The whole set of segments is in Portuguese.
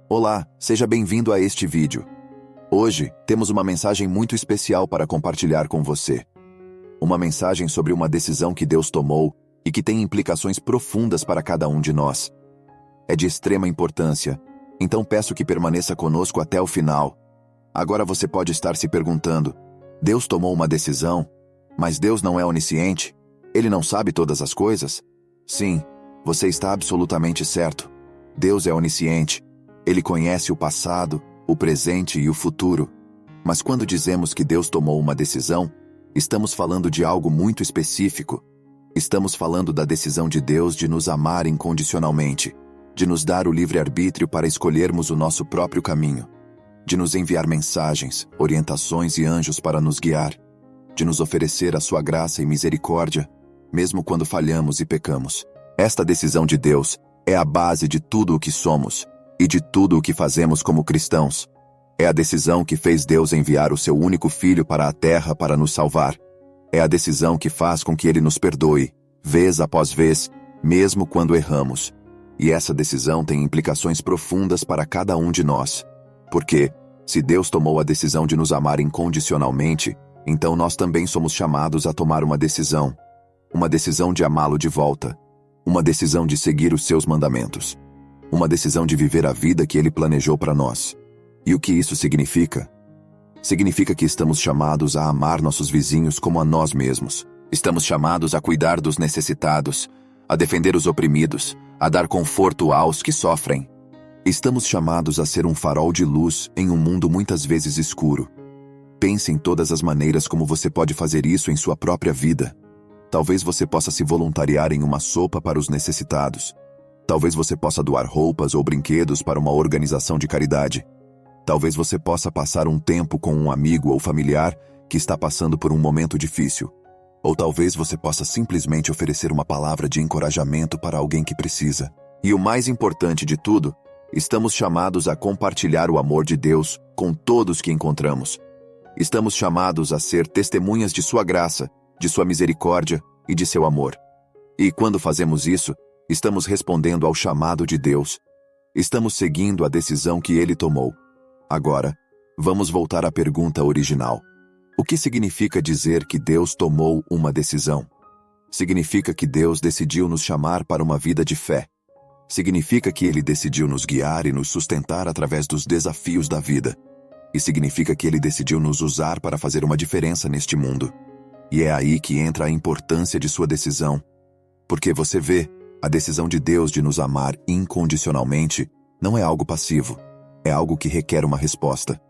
Olá, seja bem-vindo a este vídeo. Hoje, temos uma mensagem muito especial para compartilhar com você. Uma mensagem sobre uma decisão que Deus tomou e que tem implicações profundas para cada um de nós. É de extrema importância, então peço que permaneça conosco até o final. Agora você pode estar se perguntando: Deus tomou uma decisão, mas Deus não é onisciente? Ele não sabe todas as coisas? Sim, você está absolutamente certo. Deus é onisciente. Ele conhece o passado, o presente e o futuro. Mas quando dizemos que Deus tomou uma decisão, estamos falando de algo muito específico. Estamos falando da decisão de Deus de nos amar incondicionalmente, de nos dar o livre-arbítrio para escolhermos o nosso próprio caminho, de nos enviar mensagens, orientações e anjos para nos guiar, de nos oferecer a sua graça e misericórdia, mesmo quando falhamos e pecamos. Esta decisão de Deus é a base de tudo o que somos e de tudo o que fazemos como cristãos. É a decisão que fez Deus enviar o seu único Filho para a terra para nos salvar. É a decisão que faz com que Ele nos perdoe, vez após vez, mesmo quando erramos. E essa decisão tem implicações profundas para cada um de nós. Porque, se Deus tomou a decisão de nos amar incondicionalmente, então nós também somos chamados a tomar uma decisão. Uma decisão de amá-lo de volta. Uma decisão de seguir os seus mandamentos. Uma decisão de viver a vida que Ele planejou para nós. E o que isso significa? Significa que estamos chamados a amar nossos vizinhos como a nós mesmos. Estamos chamados a cuidar dos necessitados, a defender os oprimidos, a dar conforto aos que sofrem. Estamos chamados a ser um farol de luz em um mundo muitas vezes escuro. Pense em todas as maneiras como você pode fazer isso em sua própria vida. Talvez você possa se voluntariar em uma sopa para os necessitados. Talvez você possa doar roupas ou brinquedos para uma organização de caridade. Talvez você possa passar um tempo com um amigo ou familiar que está passando por um momento difícil. Ou talvez você possa simplesmente oferecer uma palavra de encorajamento para alguém que precisa. E o mais importante de tudo, estamos chamados a compartilhar o amor de Deus com todos que encontramos. Estamos chamados a ser testemunhas de sua graça, de sua misericórdia e de seu amor. E quando fazemos isso, estamos respondendo ao chamado de Deus. Estamos seguindo a decisão que Ele tomou. Agora, vamos voltar à pergunta original. O que significa dizer que Deus tomou uma decisão? Significa que Deus decidiu nos chamar para uma vida de fé. Significa que Ele decidiu nos guiar e nos sustentar através dos desafios da vida. E significa que Ele decidiu nos usar para fazer uma diferença neste mundo. E é aí que entra a importância de sua decisão. Porque você vê, a decisão de Deus de nos amar incondicionalmente não é algo passivo, é algo que requer uma resposta.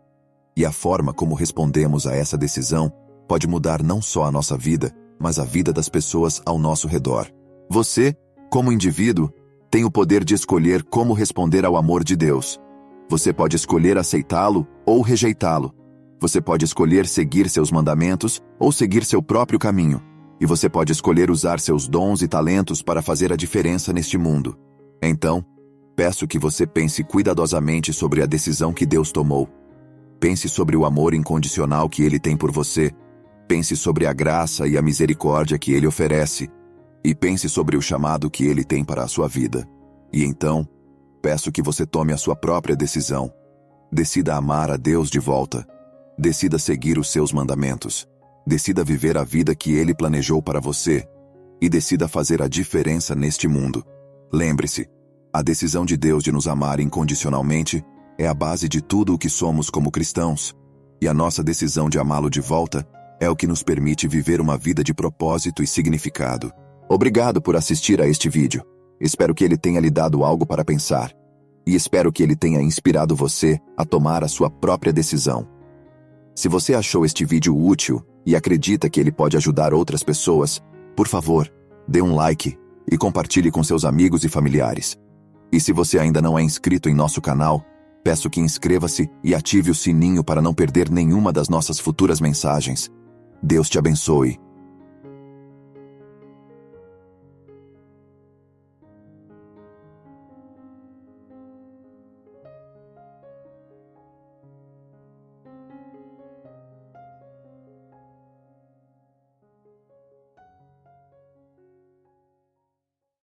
E a forma como respondemos a essa decisão pode mudar não só a nossa vida, mas a vida das pessoas ao nosso redor. Você, como indivíduo, tem o poder de escolher como responder ao amor de Deus. Você pode escolher aceitá-lo ou rejeitá-lo. Você pode escolher seguir seus mandamentos ou seguir seu próprio caminho. E você pode escolher usar seus dons e talentos para fazer a diferença neste mundo. Então, peço que você pense cuidadosamente sobre a decisão que Deus tomou. Pense sobre o amor incondicional que Ele tem por você. Pense sobre a graça e a misericórdia que Ele oferece. E pense sobre o chamado que Ele tem para a sua vida. E então, peço que você tome a sua própria decisão. Decida amar a Deus de volta. Decida seguir os seus mandamentos. Decida viver a vida que Ele planejou para você. E decida fazer a diferença neste mundo. Lembre-se, a decisão de Deus de nos amar incondicionalmente é a base de tudo o que somos como cristãos. E a nossa decisão de amá-lo de volta é o que nos permite viver uma vida de propósito e significado. Obrigado por assistir a este vídeo. Espero que ele tenha lhe dado algo para pensar. E espero que ele tenha inspirado você a tomar a sua própria decisão. Se você achou este vídeo útil e acredita que ele pode ajudar outras pessoas, por favor, dê um like e compartilhe com seus amigos e familiares. E se você ainda não é inscrito em nosso canal, peço que inscreva-se e ative o sininho para não perder nenhuma das nossas futuras mensagens. Deus te abençoe.